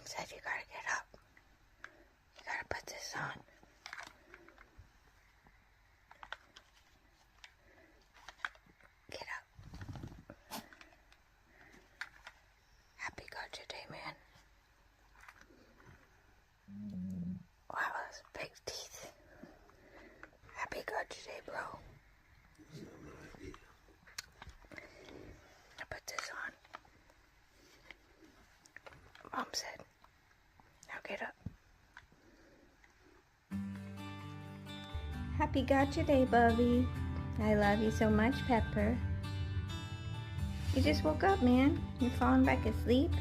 said you gotta get up. You gotta put this on. Get up. Happy Gotcha Day, man. Wow, those big teeth. Happy Gotcha Day, bro. I put this on. Mom said, now get up. Happy Gotcha Day, Bubby. I love you so much, Pepper. You just woke up, man. You're falling back asleep.